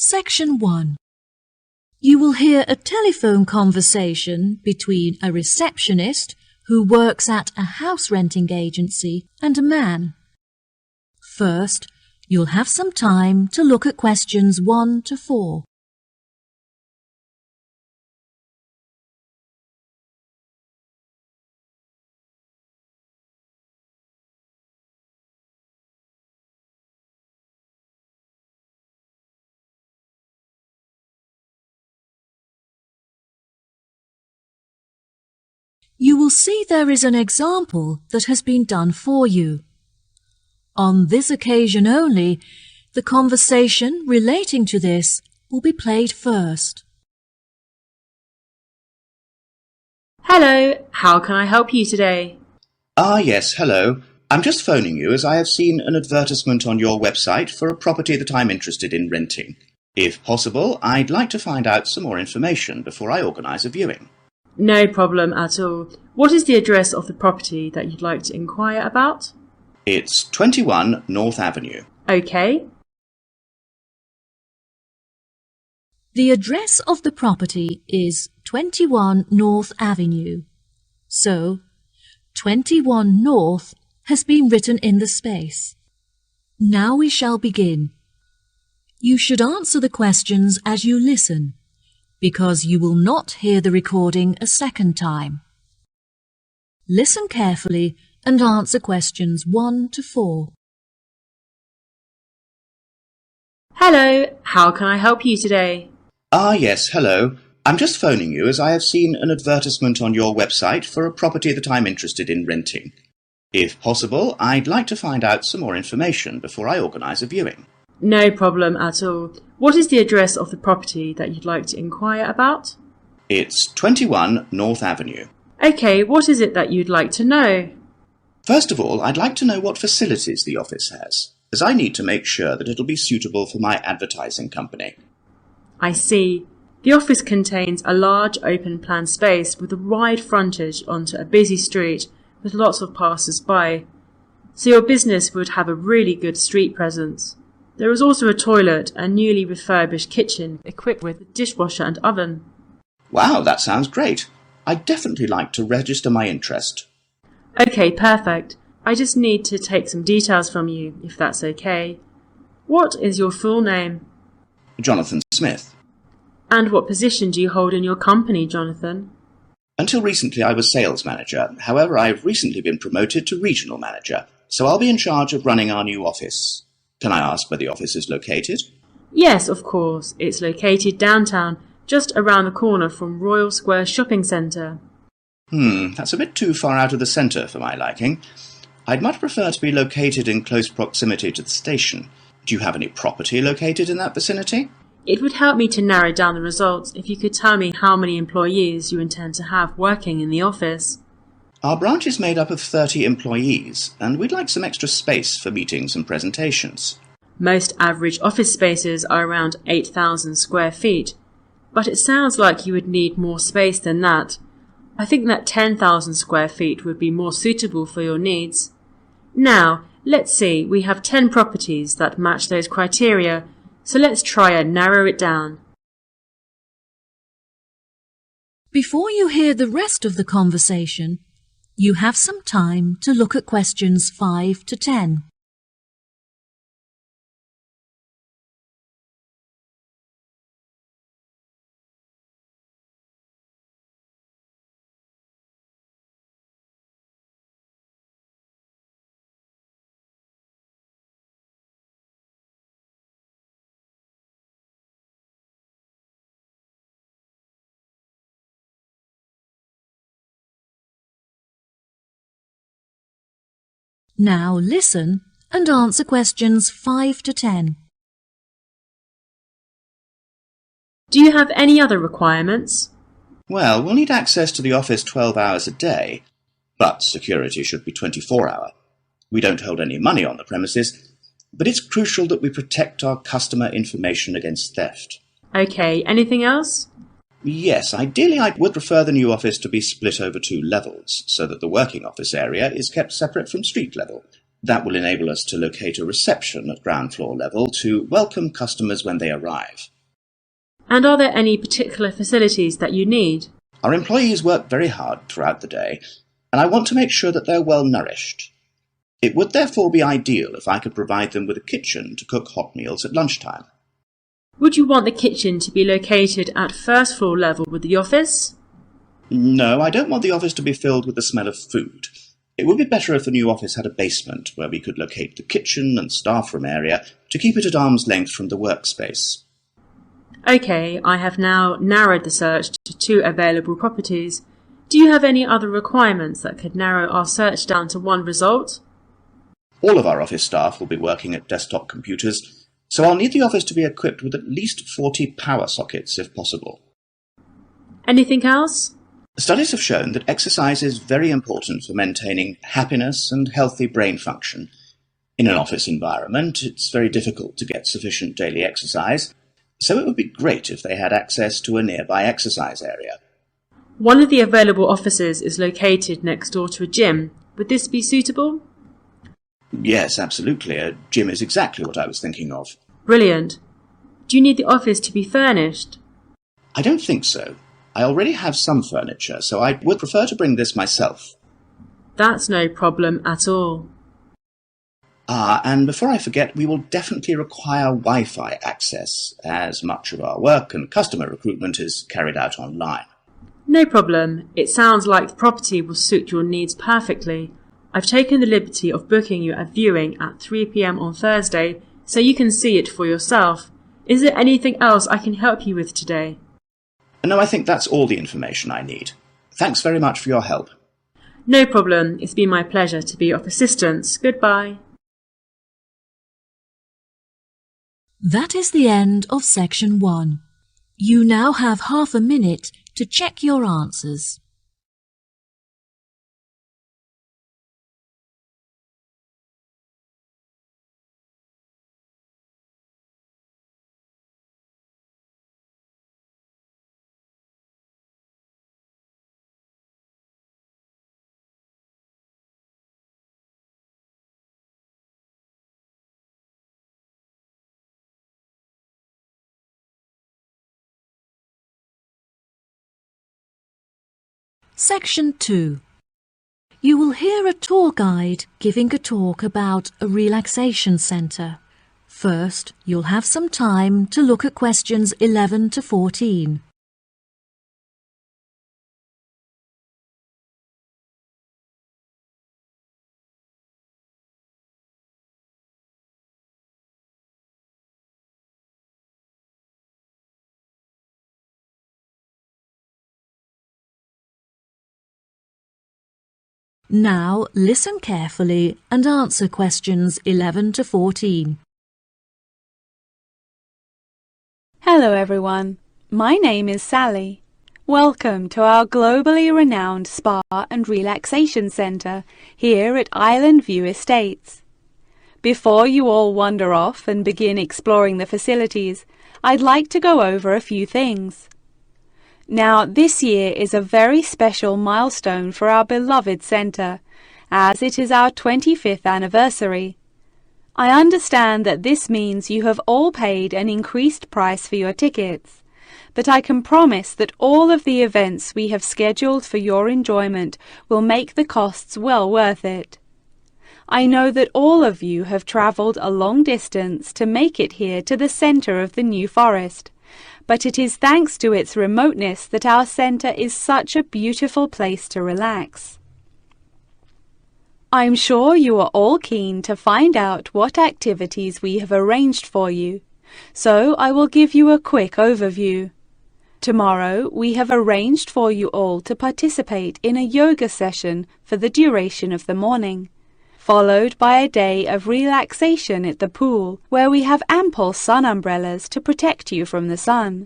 Section 1. You will hear a telephone conversation between a receptionist who works at a house renting agency and a man. First, you'll have some time to look at questions 1 to 4. You will see there is an example that has been done for you. On this occasion only, the conversation relating to this will be played first. Hello, how can I help you today? Yes, hello. I'm just phoning you as I have seen an advertisement on your website for a property that I'm interested in renting. If possible, I'd like to find out some more information before I organise a viewing. No problem at all. What is the address of the property that you'd like to inquire about? It's 21 North Avenue. Okay. The address of the property is 21 North Avenue. So, 21 North has been written in the space. Now we shall begin. You should answer the questions as you listen, because you will not hear the recording a second time. Listen carefully and answer questions 1 to 4. Hello, how can I help you today? Yes, hello. I'm just phoning you as I have seen an advertisement on your website for a property that I'm interested in renting. If possible, I'd like to find out some more information before I organise a viewing. No problem at all. What is the address of the property that you'd like to inquire about? It's 21 North Avenue. Okay, what is it that you'd like to know? First of all, I'd like to know what facilities the office has, as I need to make sure that it'll be suitable for my advertising company. I see. The office contains a large open-plan space with a wide frontage onto a busy street with lots of passers-by, so your business would have a really good street presence. There is also a toilet and newly refurbished kitchen equipped with a dishwasher and oven. Wow, that sounds great. I'd definitely like to register my interest. Okay, perfect. I just need to take some details from you, if that's okay. What is your full name? Jonathan Smith. And what position do you hold in your company, Jonathan? Until recently I was sales manager. However, I've recently been promoted to regional manager, so I'll be in charge of running our new office. Can I ask where the office is located? Yes, of course. It's located downtown, just around the corner from Royal Square Shopping Centre. That's a bit too far out of the centre for my liking. I'd much prefer to be located in close proximity to the station. Do you have any property located in that vicinity? It would help me to narrow down the results if you could tell me how many employees you intend to have working in the office. Our branch is made up of 30 employees, and we'd like some extra space for meetings and presentations. Most average office spaces are around 8,000 square feet, but it sounds like you would need more space than that. I think that 10,000 square feet would be more suitable for your needs. Now, let's see, we have 10 properties that match those criteria, so let's try and narrow it down. Before you hear the rest of the conversation, you have some time to look at questions 5 to 10. Now listen and answer questions 5 to 10. Do you have any other requirements? Well, we'll need access to the office 12 hours a day, but security should be 24-hour. We don't hold any money on the premises, but it's crucial that we protect our customer information against theft. Okay, anything else? Yes, ideally I would prefer the new office to be split over 2 levels, so that the working office area is kept separate from street level. That will enable us to locate a reception at ground floor level to welcome customers when they arrive. And are there any particular facilities that you need? Our employees work very hard throughout the day, and I want to make sure that they're well nourished. It would therefore be ideal if I could provide them with a kitchen to cook hot meals at lunchtime. Would you want the kitchen to be located at first floor level with the office? No, I don't want the office to be filled with the smell of food. It would be better if the new office had a basement where we could locate the kitchen and staff room area to keep it at arm's length from the workspace. Okay, I have now narrowed the search to 2 available properties. Do you have any other requirements that could narrow our search down to 1 result? All of our office staff will be working at desktop computers, so I'll need the office to be equipped with at least 40 power sockets if possible. Anything else? Studies have shown that exercise is very important for maintaining happiness and healthy brain function. In an office environment, it's very difficult to get sufficient daily exercise, so it would be great if they had access to a nearby exercise area. One of the available offices is located next door to a gym. Would this be suitable? Yes, absolutely. A gym is exactly what I was thinking of. Brilliant. Do you need the office to be furnished? I don't think so. I already have some furniture, so I would prefer to bring this myself. That's no problem at all. And before I forget, we will definitely require Wi-Fi access, as much of our work and customer recruitment is carried out online. No problem. It sounds like the property will suit your needs perfectly. I've taken the liberty of booking you a viewing at 3 p.m. on Thursday, so you can see it for yourself. Is there anything else I can help you with today? No, I think that's all the information I need. Thanks very much for your help. No problem. It's been my pleasure to be of assistance. Goodbye. That is the end of section 1. You now have half a minute to check your answers. Section 2. You will hear a tour guide giving a talk about a relaxation centre. First, you'll have some time to look at questions 11 to 14. Now listen carefully and answer questions 11 to 14. Hello everyone, my name is Sally. Welcome to our globally renowned spa and relaxation centre here at Island View Estates. Before you all wander off and begin exploring the facilities, I'd like to go over a few things. Now, this year is a very special milestone for our beloved centre, as it is our 25th anniversary. I understand that this means you have all paid an increased price for your tickets, but I can promise that all of the events we have scheduled for your enjoyment will make the costs well worth it. I know that all of you have travelled a long distance to make it here to the centre of the New Forest, but it is thanks to its remoteness that our centre is such a beautiful place to relax. I'm sure you are all keen to find out what activities we have arranged for you, so I will give you a quick overview. Tomorrow we have arranged for you all to participate in a yoga session for the duration of the morning, followed by a day of relaxation at the pool, where we have ample sun umbrellas to protect you from the sun.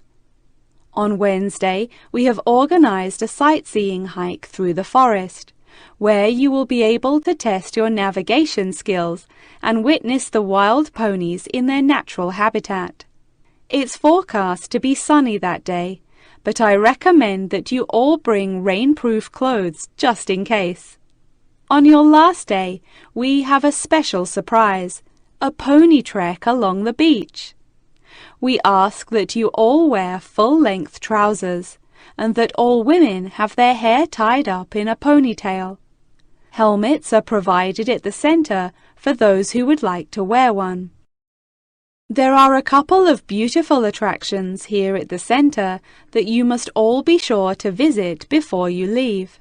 On Wednesday, we have organized a sightseeing hike through the forest, where you will be able to test your navigation skills and witness the wild ponies in their natural habitat. It's forecast to be sunny that day, but I recommend that you all bring rainproof clothes just in case. On your last day, we have a special surprise, a pony trek along the beach. We ask that you all wear full-length trousers and that all women have their hair tied up in a ponytail. Helmets are provided at the center for those who would like to wear one. There are a couple of beautiful attractions here at the center that you must all be sure to visit before you leave.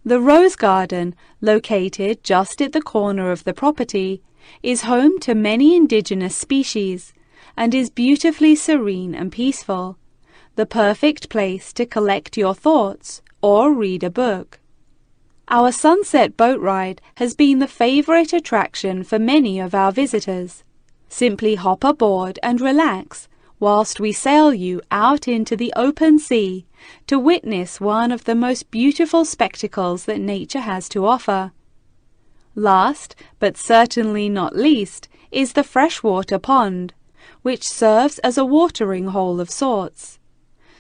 The Rose Garden, located just at the corner of the property, is home to many indigenous species and is beautifully serene and peaceful, the perfect place to collect your thoughts or read a book. Our sunset boat ride has been the favorite attraction for many of our visitors. Simply hop aboard and relax whilst we sail you out into the open sea to witness one of the most beautiful spectacles that nature has to offer. Last, but certainly not least, is the freshwater pond, which serves as a watering hole of sorts.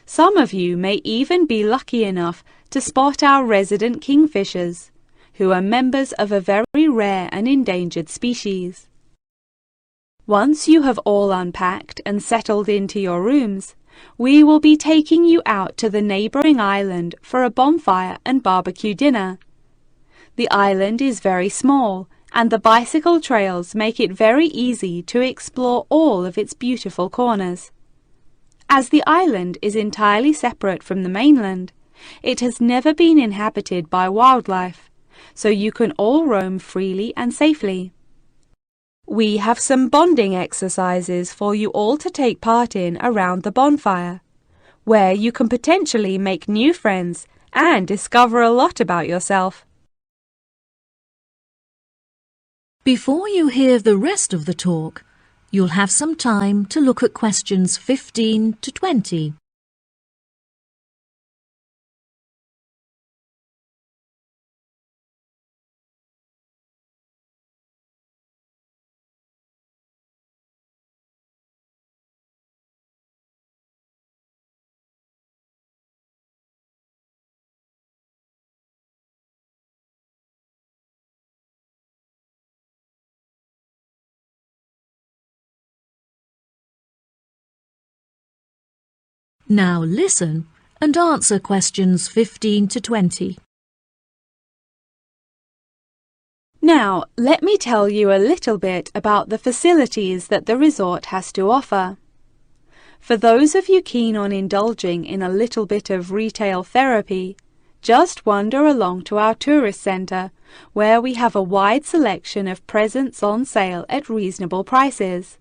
Some of you may even be lucky enough to spot our resident kingfishers, who are members of a very rare and endangered species. Once you have all unpacked and settled into your rooms, we will be taking you out to the neighboring island for a bonfire and barbecue dinner. The island is very small, and the bicycle trails make it very easy to explore all of its beautiful corners. As the island is entirely separate from the mainland, it has never been inhabited by wildlife, so you can all roam freely and safely. We have some bonding exercises for you all to take part in around the bonfire, where you can potentially make new friends and discover a lot about yourself. Before you hear the rest of the talk, you'll have some time to look at questions 15 to 20. Now listen and answer questions 15 to 20. Now, let me tell you a little bit about the facilities that the resort has to offer. For those of you keen on indulging in a little bit of retail therapy, just wander along to our tourist centre, where we have a wide selection of presents on sale at reasonable prices.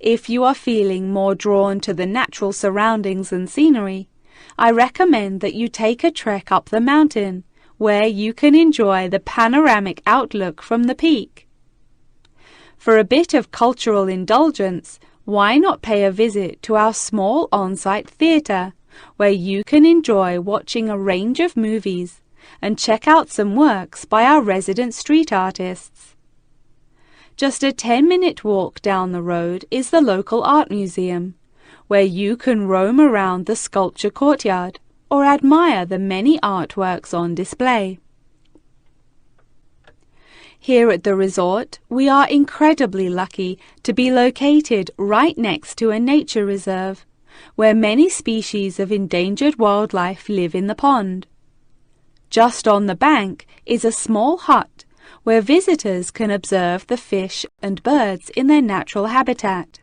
If you are feeling more drawn to the natural surroundings and scenery, I recommend that you take a trek up the mountain, where you can enjoy the panoramic outlook from the peak. For a bit of cultural indulgence, why not pay a visit to our small on-site theatre, where you can enjoy watching a range of movies and check out some works by our resident street artists. Just a 10-minute walk down the road is the local art museum, where you can roam around the sculpture courtyard or admire the many artworks on display. Here at the resort, we are incredibly lucky to be located right next to a nature reserve, where many species of endangered wildlife live in the pond. Just on the bank is a small hut where visitors can observe the fish and birds in their natural habitat.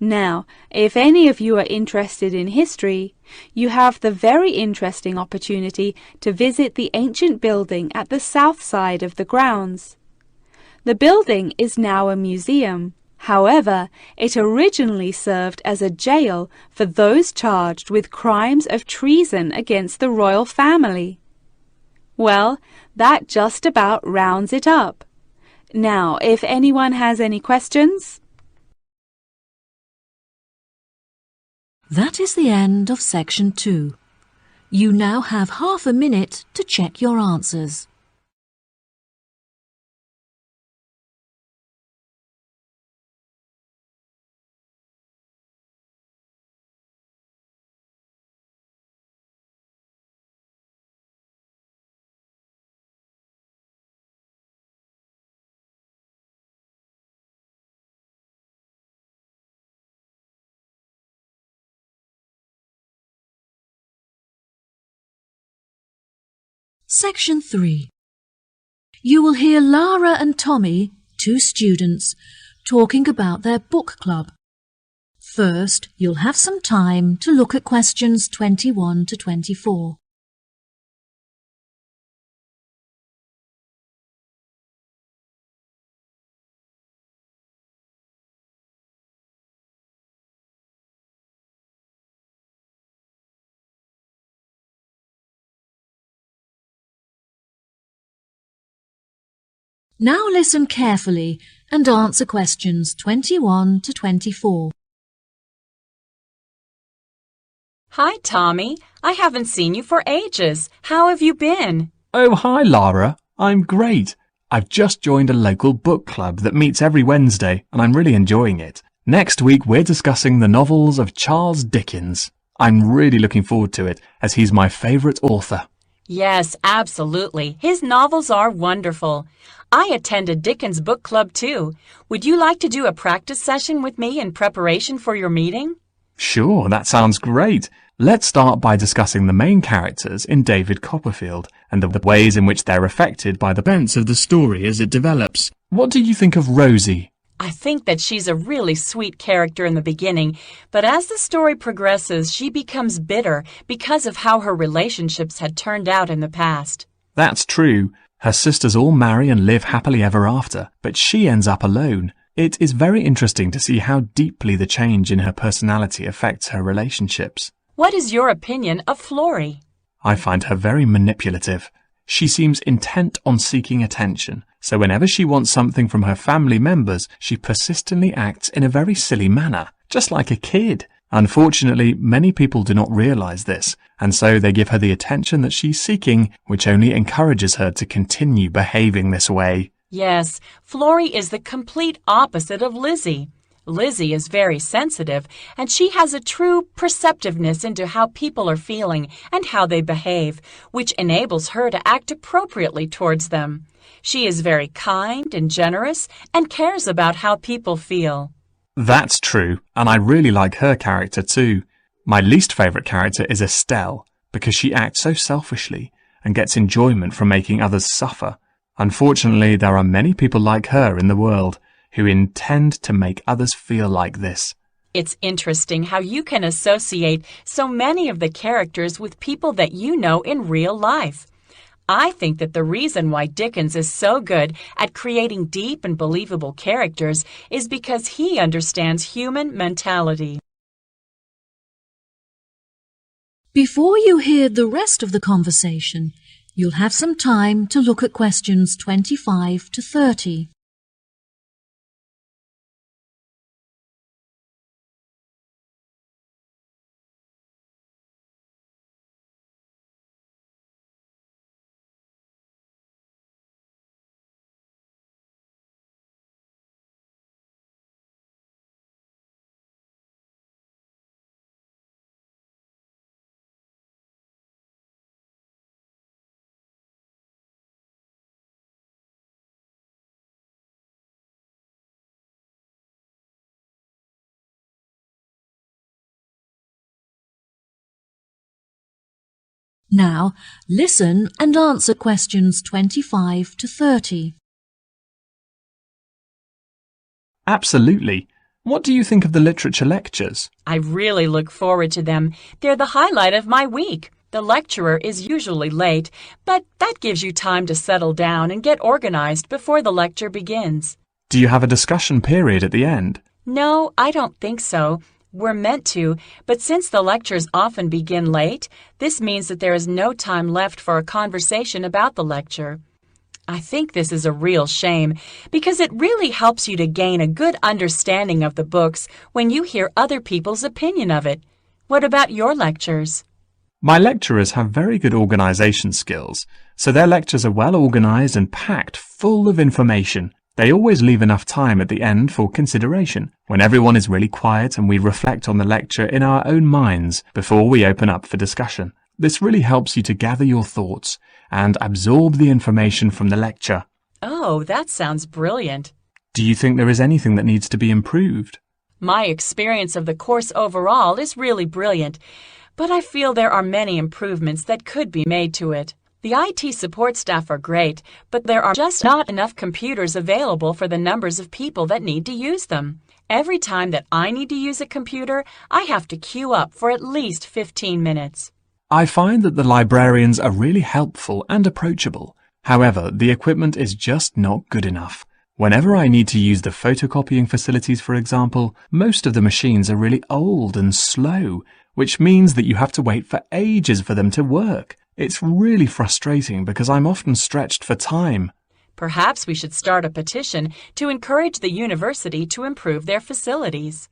Now, if any of you are interested in history, you have the very interesting opportunity to visit the ancient building at the south side of the grounds. The building is now a museum. However, it originally served as a jail for those charged with crimes of treason against the royal family. Well, that just about rounds it up. Now, if anyone has any questions? That is the end of section 2. You now have half a minute to check your answers. Section 3. You will hear Lara and Tommy, 2 students, talking about their book club. First, you'll have some time to look at questions 21 to 24. Now listen carefully and answer questions 21 to 24. Hi, Tommy. I haven't seen you for ages. How have you been? Oh, hi, Lara. I'm great. I've just joined a local book club that meets every Wednesday, and I'm really enjoying it. Next week, we're discussing the novels of Charles Dickens. I'm really looking forward to it, as he's my favourite author. Yes, absolutely. His novels are wonderful. I attended Dickens Book Club too. Would you like to do a practice session with me in preparation for your meeting? Sure, that sounds great. Let's start by discussing the main characters in David Copperfield and the ways in which they're affected by the events of the story as it develops. What do you think of Rosie? I think that she's a really sweet character in the beginning, but as the story progresses, she becomes bitter because of how her relationships had turned out in the past. That's true. Her sisters all marry and live happily ever after, but she ends up alone. It is very interesting to see how deeply the change in her personality affects her relationships. What is your opinion of Florrie? I find her very manipulative. She seems intent on seeking attention, so whenever she wants something from her family members, she persistently acts in a very silly manner, just like a kid. Unfortunately, many people do not realize this, and so they give her the attention that she's seeking, which only encourages her to continue behaving this way. Yes, Florrie is the complete opposite of Lizzie. Lizzie is very sensitive, and she has a true perceptiveness into how people are feeling and how they behave, which enables her to act appropriately towards them. She is very kind and generous and cares about how people feel. That's true, and I really like her character too. My least favourite character is Estelle, because she acts so selfishly and gets enjoyment from making others suffer. Unfortunately, there are many people like her in the world who intend to make others feel like this. It's interesting how you can associate so many of the characters with people that you know in real life. I think that the reason why Dickens is so good at creating deep and believable characters is because he understands human mentality. Before you hear the rest of the conversation, you'll have some time to look at questions 25 to 30. Now, listen and answer questions 25 to 30. Absolutely. What do you think of the literature lectures? I really look forward to them. They're the highlight of my week. The lecturer is usually late, but that gives you time to settle down and get organized before the lecture begins. Do you have a discussion period at the end? No, I don't think so. We're meant to, but since the lectures often begin late, this means that there is no time left for a conversation about the lecture. I think this is a real shame because it really helps you to gain a good understanding of the books when you hear other people's opinion of it. What about your lectures? My lecturers have very good organisation skills, so their lectures are well organised and packed full of information. They always leave enough time at the end for consideration, when everyone is really quiet and we reflect on the lecture in our own minds before we open up for discussion. This really helps you to gather your thoughts and absorb the information from the lecture. Oh, that sounds brilliant. Do you think there is anything that needs to be improved? My experience of the course overall is really brilliant, but I feel there are many improvements that could be made to it. The IT support staff are great, but there are just not enough computers available for the numbers of people that need to use them. Every time that I need to use a computer, I have to queue up for at least 15 minutes. I find that the librarians are really helpful and approachable. However, the equipment is just not good enough. Whenever I need to use the photocopying facilities, for example, most of the machines are really old and slow, which means that you have to wait for ages for them to work. It's really frustrating because I'm often stretched for time. Perhaps we should start a petition to encourage the university to improve their facilities.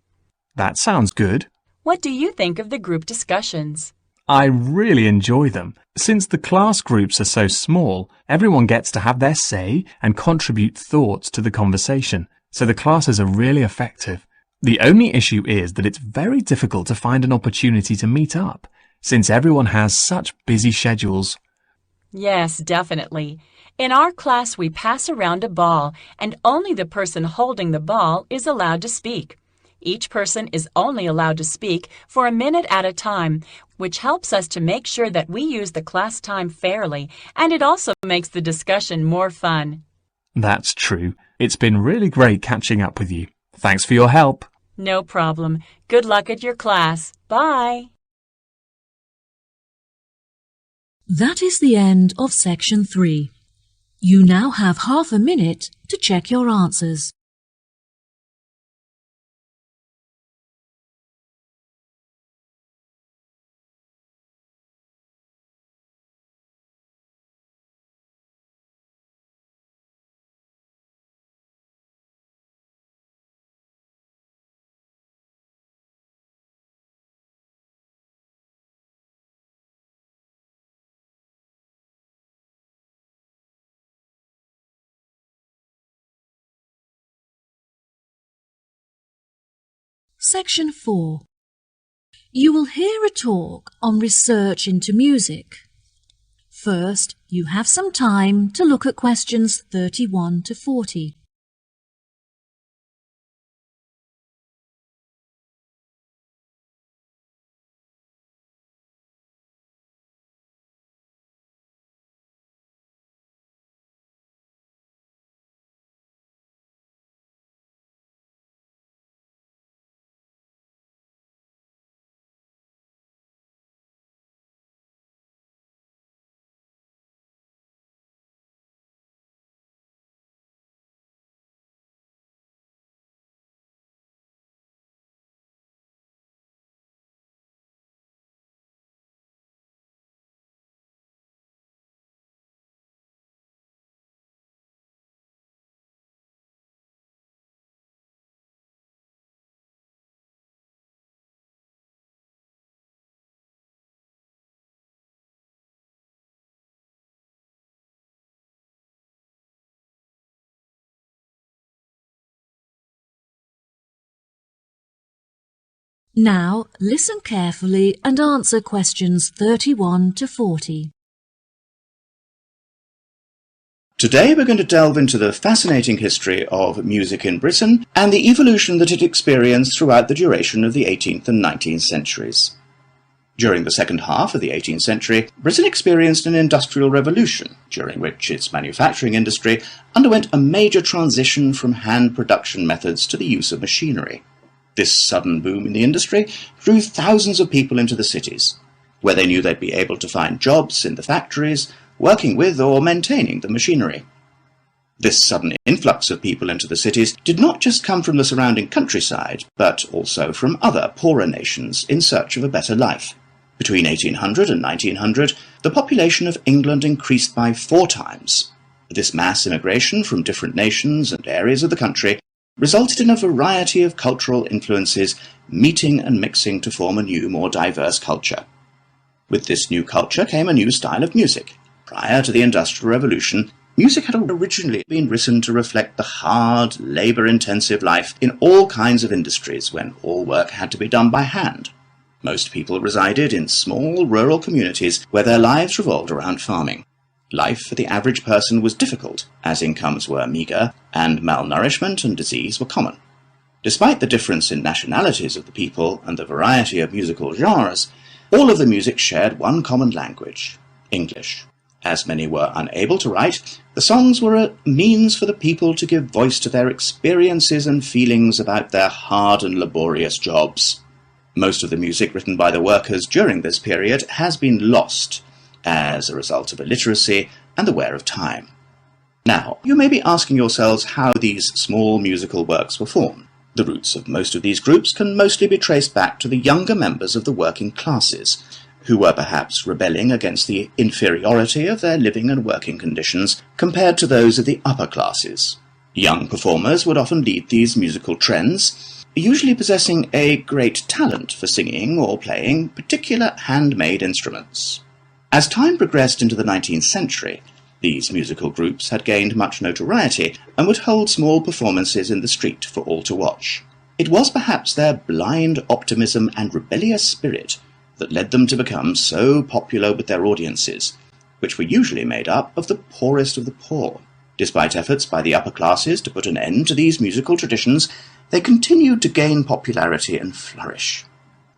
That sounds good. What do you think of the group discussions? I really enjoy them. Since the class groups are so small, everyone gets to have their say and contribute thoughts to the conversation, so the classes are really effective. The only issue is that it's very difficult to find an opportunity to meet up, since everyone has such busy schedules. Yes, definitely. In our class, we pass around a ball, and only the person holding the ball is allowed to speak. Each person is only allowed to speak for a minute at a time, which helps us to make sure that we use the class time fairly, and it also makes the discussion more fun. That's true. It's been really great catching up with you. Thanks for your help. No problem. Good luck at your class. Bye. That is the end of section 3. You now have half a minute to check your answers. Section 4. You will hear a talk on research into music. First, you have some time to look at questions 31 to 40. Now, listen carefully and answer questions 31 to 40. Today we're going to delve into the fascinating history of music in Britain and the evolution that it experienced throughout the duration of the 18th and 19th centuries. During the second half of the 18th century, Britain experienced an industrial revolution, during which its manufacturing industry underwent a major transition from hand production methods to the use of machinery. This sudden boom in the industry drew thousands of people into the cities, where they knew they'd be able to find jobs in the factories, working with or maintaining the machinery. This sudden influx of people into the cities did not just come from the surrounding countryside, but also from other poorer nations in search of a better life. Between 1800 and 1900, the population of England increased by 4 times. This mass immigration from different nations and areas of the country resulted in a variety of cultural influences meeting and mixing to form a new, more diverse culture. With this new culture came a new style of music. Prior to the Industrial Revolution, music had originally been written to reflect the hard, labour-intensive life in all kinds of industries when all work had to be done by hand. Most people resided in small rural communities where their lives revolved around farming. Life for the average person was difficult, as incomes were meagre, and malnourishment and disease were common. Despite the difference in nationalities of the people and the variety of musical genres, all of the music shared one common language, English. As many were unable to write, the songs were a means for the people to give voice to their experiences and feelings about their hard and laborious jobs. Most of the music written by the workers during this period has been lost as a result of illiteracy and the wear of time. Now, you may be asking yourselves how these small musical works were formed. The roots of most of these groups can mostly be traced back to the younger members of the working classes, who were perhaps rebelling against the inferiority of their living and working conditions compared to those of the upper classes. Young performers would often lead these musical trends, usually possessing a great talent for singing or playing particular handmade instruments. As time progressed into the 19th century, these musical groups had gained much notoriety and would hold small performances in the street for all to watch. It was perhaps their blind optimism and rebellious spirit that led them to become so popular with their audiences, which were usually made up of the poorest of the poor. Despite efforts by the upper classes to put an end to these musical traditions, they continued to gain popularity and flourish.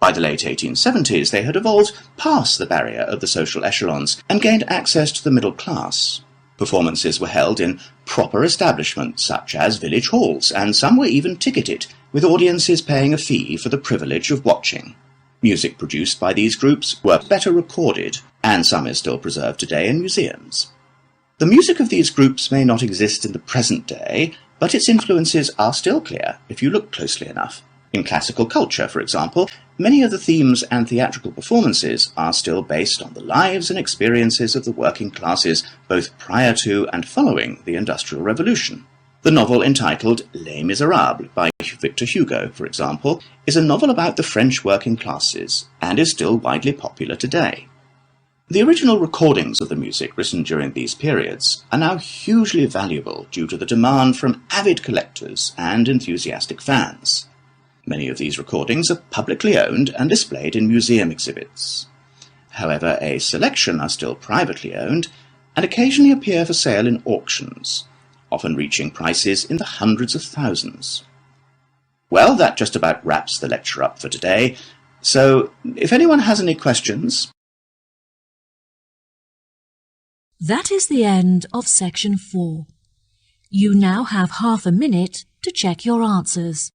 By the late 1870s, they had evolved past the barrier of the social echelons and gained access to the middle class. Performances were held in proper establishments such as village halls, and some were even ticketed, with audiences paying a fee for the privilege of watching. Music produced by these groups were better recorded, and some is still preserved today in museums. The music of these groups may not exist in the present day, but its influences are still clear if you look closely enough. In classical culture, for example, many of the themes and theatrical performances are still based on the lives and experiences of the working classes both prior to and following the Industrial Revolution. The novel entitled Les Miserables by Victor Hugo, for example, is a novel about the French working classes and is still widely popular today. The original recordings of the music written during these periods are now hugely valuable due to the demand from avid collectors and enthusiastic fans. Many of these recordings are publicly owned and displayed in museum exhibits. However, a selection are still privately owned and occasionally appear for sale in auctions, often reaching prices in the hundreds of thousands. Well, that just about wraps the lecture up for today, so if anyone has any questions... That is the end of section 4. You now have half a minute to check your answers.